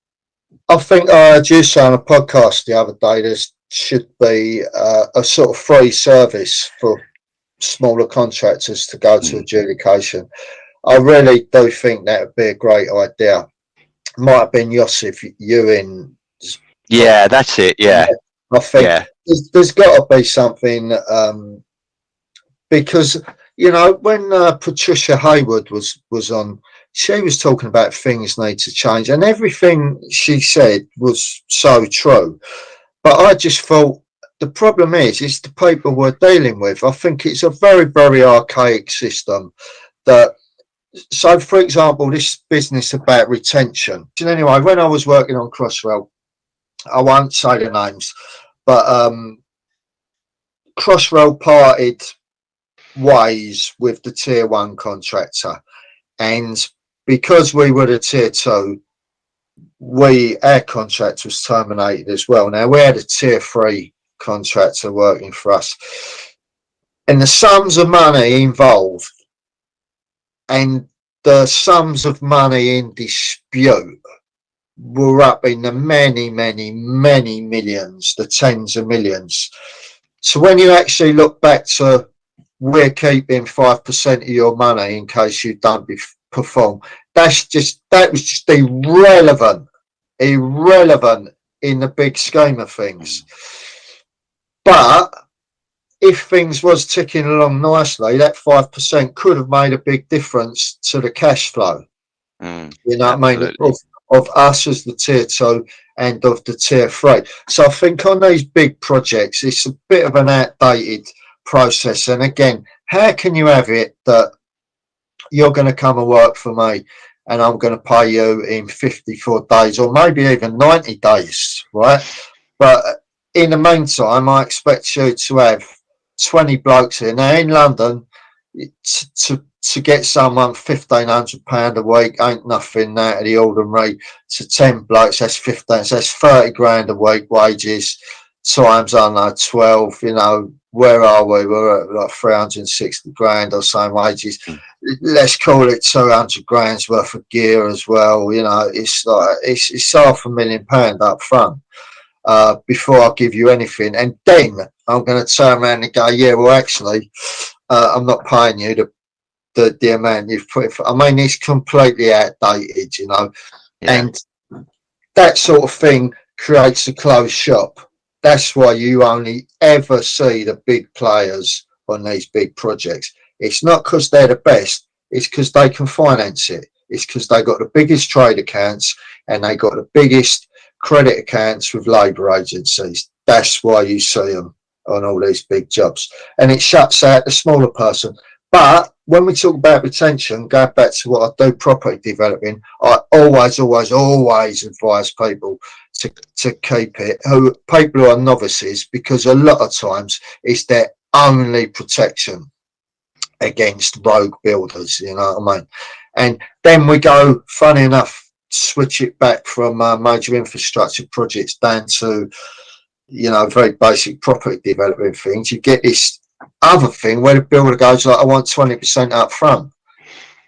I think I heard you say on a podcast the other day there should be a sort of free service for smaller contractors to go to adjudication. I really do think that would be a great idea. Might have been Yosef Ewing. Yeah, that's it. Yeah, I think there's got to be something because when Patricia Hayward was on, she was talking about things need to change, and everything she said was so true. But I just thought the problem is the people we're dealing with. I think it's a very, very archaic system. So, for example, this business about retention. Anyway, when I was working on Crossrail, I won't say the names, but Crossrail parted ways with the tier 1 contractor, and because we were the tier 2, our contract was terminated as well. Now we had a tier 3 contractor working for us, and the sums of money involved and the sums of money in dispute were up in the many, many, many millions, the tens of millions. So when you actually look back to, we're keeping 5% of your money in case you don't perform, that was just irrelevant in the big scheme of things. But if things was ticking along nicely, that 5% could have made a big difference to the cash flow. You know what I mean? Absolutely. Of us as the tier 2 and of the tier 3. So I think on these big projects, it's a bit of an outdated process. And again, how can you have it that you're going to come and work for me and I'm going to pay you in 54 days or maybe even 90 days, right? But in the meantime, I expect you to have 20 blokes here. Now, in London, to get someone £1,500 a week ain't nothing out of the ordinary. To 10 blokes, that's 15, so that's 30 grand a week wages times, I don't know, 12, you know, where are we? We're at like 360 grand or so wages. Let's call it 200 grand's worth of gear as well. You know, it's like, it's £500,000 up front. Before I give you anything, and then I'm going to turn around and go, yeah, well, actually, I'm not paying you the amount you've put. I mean, it's completely outdated, you know, and that sort of thing creates a closed shop. That's why you only ever see the big players on these big projects. It's not because they're the best; it's because they can finance it. It's because they got the biggest trade accounts and they got the biggest credit accounts with labour agencies. That's why you see them on all these big jobs, and it shuts out the smaller person. But when we talk about retention, going back to what I do, property developing, I always advise people to keep it. People who are novices, because a lot of times it's their only protection against rogue builders. You know what I mean? And then we go, funny enough, switch it back from major infrastructure projects down to, you know, very basic property development things. You get this other thing where the builder goes like, I want 20% up front,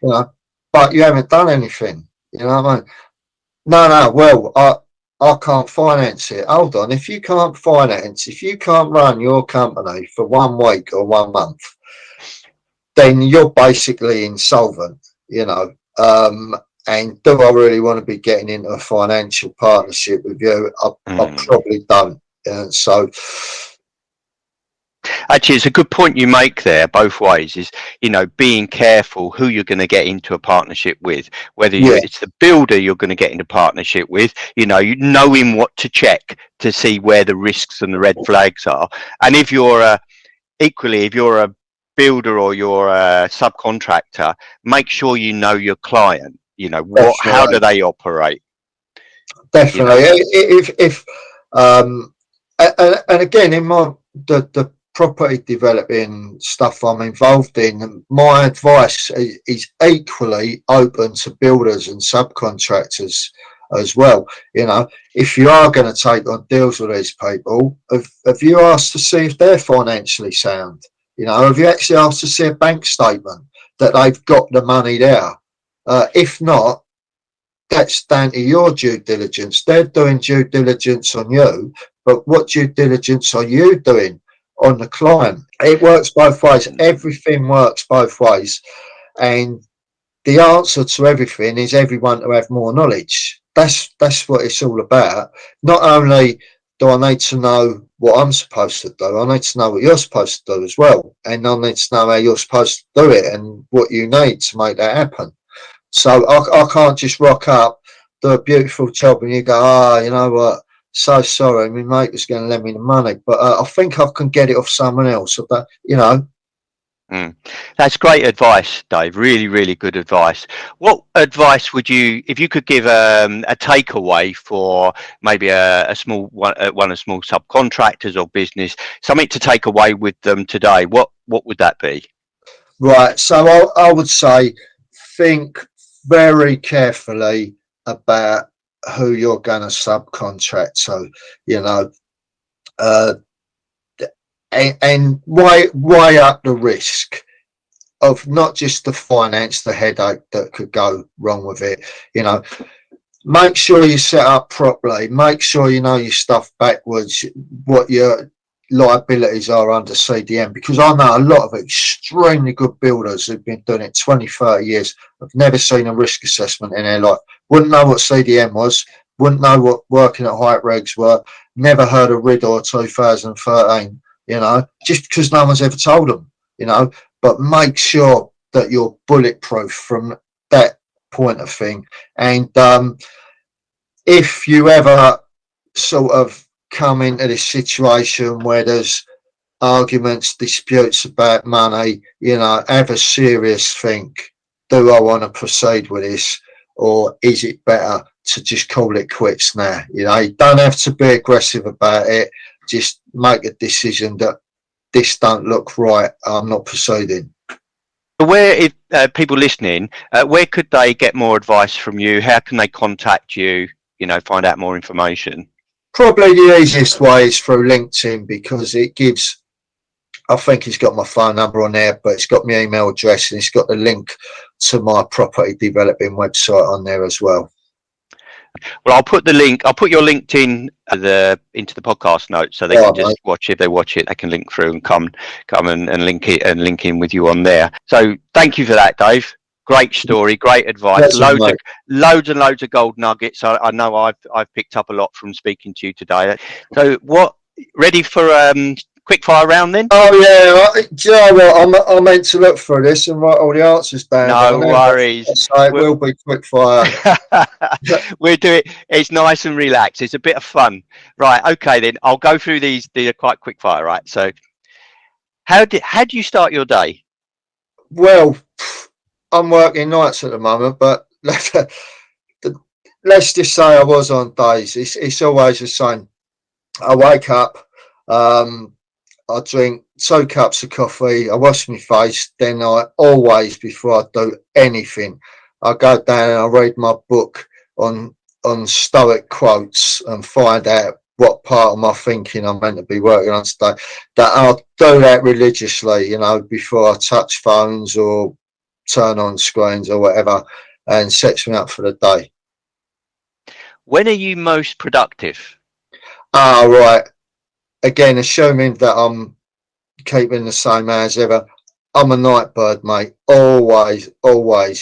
you know, but you haven't done anything. You know what I mean? No, well, I can't finance it. Hold on, if you can't run your company for 1 week or 1 month, then you're basically insolvent, you know. And do I really want to be getting into a financial partnership with you? I probably don't. So actually, it's a good point you make there both ways, is, you know, being careful who you're going to get into a partnership with, whether it's the builder you're going to get into partnership with, you knowing what to check to see where the risks and the red flags are. And if you're a builder or you're a subcontractor, make sure you know your client. You know, how do they operate? Definitely. If and again, in the property developing stuff I'm involved in, my advice is equally open to builders and subcontractors as well. You know, if you are going to take on deals with these people, have you asked to see if they're financially sound? You know, have you actually asked to see a bank statement that they've got the money there? If not, that's down to your due diligence. They're doing due diligence on you, but what due diligence are you doing on the client? It works both ways. Everything works both ways. And the answer to everything is everyone to have more knowledge. That's what it's all about. Not only do I need to know what I'm supposed to do, I need to know what you're supposed to do as well. And I need to know how you're supposed to do it and what you need to make that happen. So I can't just rock up, do a beautiful job, and you go, you know what? So sorry, my mate was going to lend me the money, but I think I can get it off someone else. But you know, that's great advice, Dave. Really, really good advice. What advice would you, if you could give a takeaway for maybe a small one of small subcontractors or business, something to take away with them today? What would that be? Right. So I would say think very carefully about who you're going to subcontract. So, you know, and weigh up the risk of not just the finance, the headache that could go wrong with it. You know, make sure you set up properly. Make sure you know your stuff backwards, what your liabilities are under CDM, because I know a lot of extremely good builders who've been doing it 20, 30 years, have never seen a risk assessment in their life, wouldn't know what CDM was, wouldn't know what working at height regs were, never heard of RIDOR 2013, you know, just because no one's ever told them, you know, but make sure that you're bulletproof from that point of thing. And if you ever sort of come into this situation where there's arguments, disputes about money, you know, have a serious think. Do I want to proceed with this, or is it better to just call it quits now? You know, you don't have to be aggressive about it. Just make a decision that this don't look right. I'm not proceeding. Where, if people listening, where could they get more advice from you? How can they contact you? You know, find out more information. Probably the easiest way is through LinkedIn, because it gives, I think it's got my phone number on there, but it's got my email address, and it's got the link to my property developing website on there as well. Well, I'll put the link. I'll put your LinkedIn into the podcast notes, so they can just watch it. If they watch it, they can link through and come and link it and link in with you on there. So thank you for that, Dave. Great story, great advice. Loads and loads of gold nuggets. I know I've picked up a lot from speaking to you today. So ready for quick fire round then? Oh yeah, do you know what? I meant to look through this and write all the answers down. No worries. So it will be quick fire. We'll do it. It's nice and relaxed. It's a bit of fun. Right. Okay then. I'll go through these. These are quite quick fire. Right. So, how do you start your day? Well, I'm working nights at the moment, but let's just say I was on days. It's always the same. I wake up. I drink 2 cups of coffee, I wash my face, then I always, before I do anything, I go down and I read my book on Stoic quotes and find out what part of my thinking I'm meant to be working on today. That I'll do that religiously, you know, before I touch phones or turn on screens or whatever, and sets me up for the day. When are you most productive? Right. Again, assuming that I'm keeping the same hours ever, I'm a night bird, mate. Always,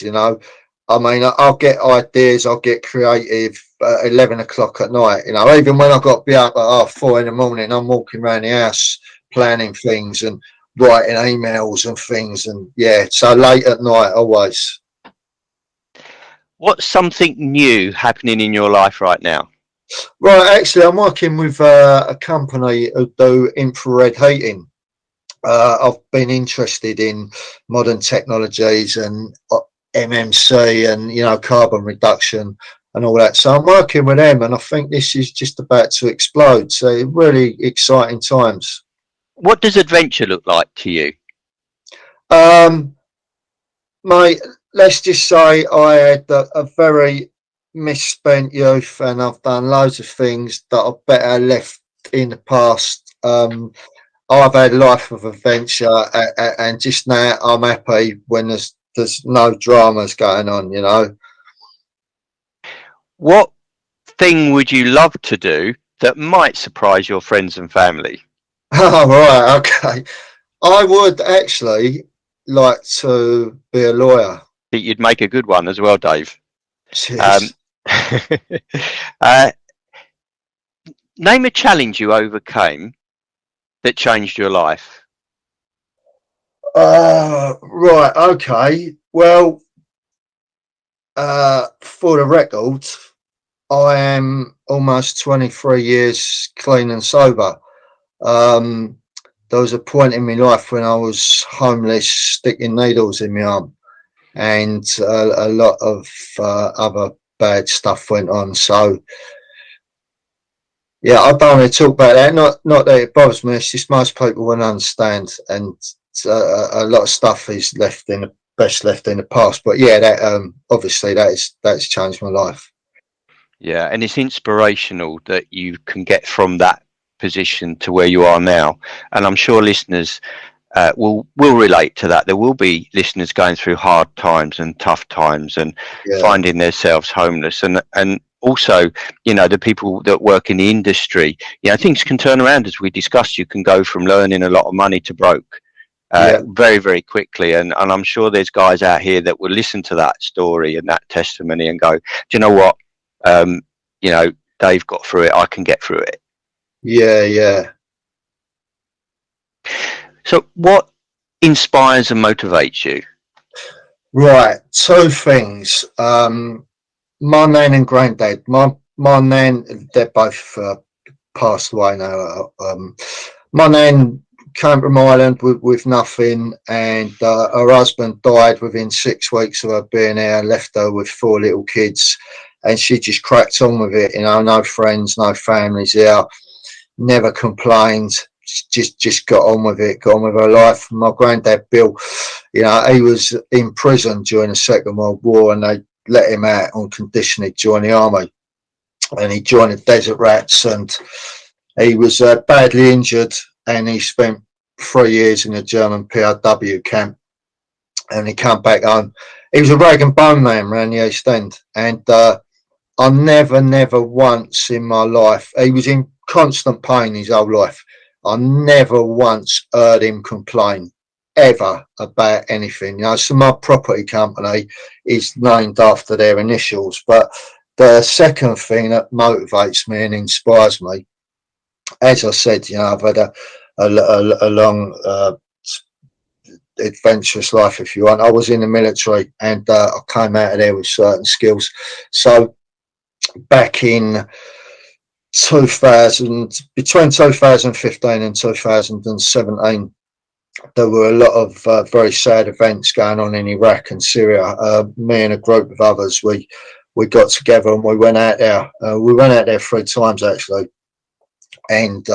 you know. I mean, I'll get ideas, I'll get creative at 11 o'clock at night, you know. Even when I've got to be up at 4 in the morning, I'm walking around the house planning things and writing emails and things. And yeah, so late at night, always. What's something new happening in your life right now? Right, actually, I'm working with a company who do infrared heating. I've been interested in modern technologies and MMC and, you know, carbon reduction and all that. So I'm working with them, and I think this is just about to explode. So really exciting times. What does adventure look like to you? Mate, let's just say I had a very misspent youth, and I've done loads of things that are better left in the past. I've had a life of adventure, and just now I'm happy when there's no dramas going on, you know. What thing would you love to do that might surprise your friends and family? Oh, right, okay. I would actually like to be a lawyer. I think you'd make a good one as well, Dave. Name a challenge you overcame that changed your life. Right, okay. Well, for the record, I am almost 23 years clean and sober. There was a point in my life when I was homeless, sticking needles in my arm, and a lot of other bad stuff went on. So yeah, I don't want to talk about that. Not that it bothers me. It's just most people won't understand, and a lot of stuff is best left in the past. But yeah, that obviously that's changed my life. Yeah, and it's inspirational that you can get from that position to where you are now, and I'm sure listeners will relate to that. There will be listeners going through hard times and tough times and finding themselves homeless, and also, you know, the people that work in the industry, you know, things can turn around. As we discussed, you can go from earning a lot of money to broke very, very quickly, and I'm sure there's guys out here that will listen to that story and that testimony and go, do you know what, you know, Dave got through it, I can get through it. Yeah. So what inspires and motivates you? Right, two things. My nan and granddad. My nan, they're both passed away now. My nan came from Ireland with nothing, and her husband died within 6 weeks of her being here, left her with 4 little kids, and she just cracked on with it. You know, no friends, no families here, never complained. Just got on with it, got on with her life. My granddad Bill, you know, he was in prison during the Second World War, and they let him out on condition he'd join the army, and he joined the Desert Rats, and he was badly injured, and he spent 3 years in a German POW camp, and he came back home. He was a rag and bone man around the East End, and I never once in my life, he was in constant pain his whole life. I never once heard him complain ever about anything. You know, so my property company is named after their initials. But the second thing that motivates me and inspires me, as I said, you know, I've had a long, adventurous life, if you want. I was in the military, and I came out of there with certain skills. So back in 2000, between 2015 and 2017, there were a lot of very sad events going on in Iraq and Syria. Me and a group of others, we got together and we went out there. We went out there 3 times actually, and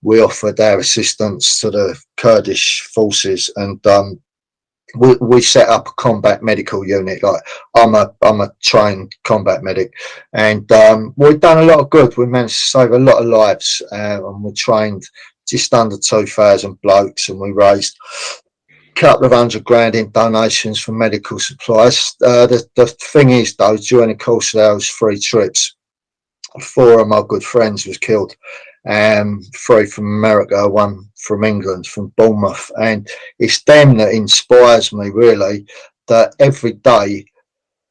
we offered our assistance to the Kurdish forces, and we set up a combat medical unit. Like, I'm a trained combat medic, and we've done a lot of good. We managed to save a lot of lives, and we trained just under 2,000 blokes, and we raised a couple of $100,000 in donations for medical supplies. The thing is, though, during the course of those 3 trips, 4 of my good friends was killed. 3 from America, 1 from England, from Bournemouth, and it's them that inspires me, really. That every day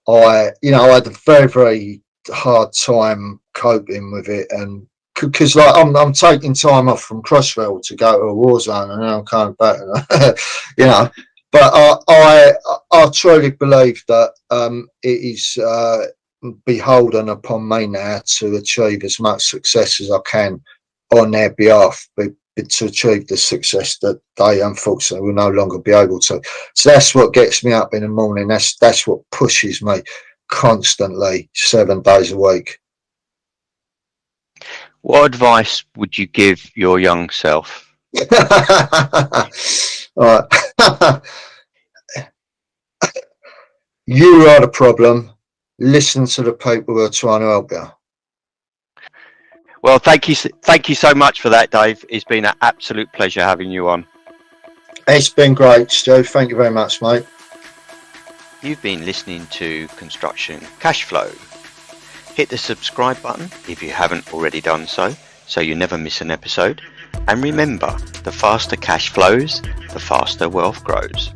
I had a very hard time coping with it, and because like I'm taking time off from Crossrail to go to a war zone, and then I'm coming back, you know. But I truly believe that it is beholden upon me now to achieve as much success as I can on their behalf, but to achieve the success that they unfortunately will no longer be able to. So that's what gets me up in the morning. That's what pushes me constantly, 7 days a week. What advice would you give your young self? All right. You are the problem. Listen to the people who are trying to help you. Well, thank you so much for that, Dave. It's been an absolute pleasure having you on. It's been great, Stu. Thank you very much, mate. You've been listening to Construction Cash Flow. Hit the subscribe button if you haven't already done so you never miss an episode. And remember, the faster cash flows, the faster wealth grows.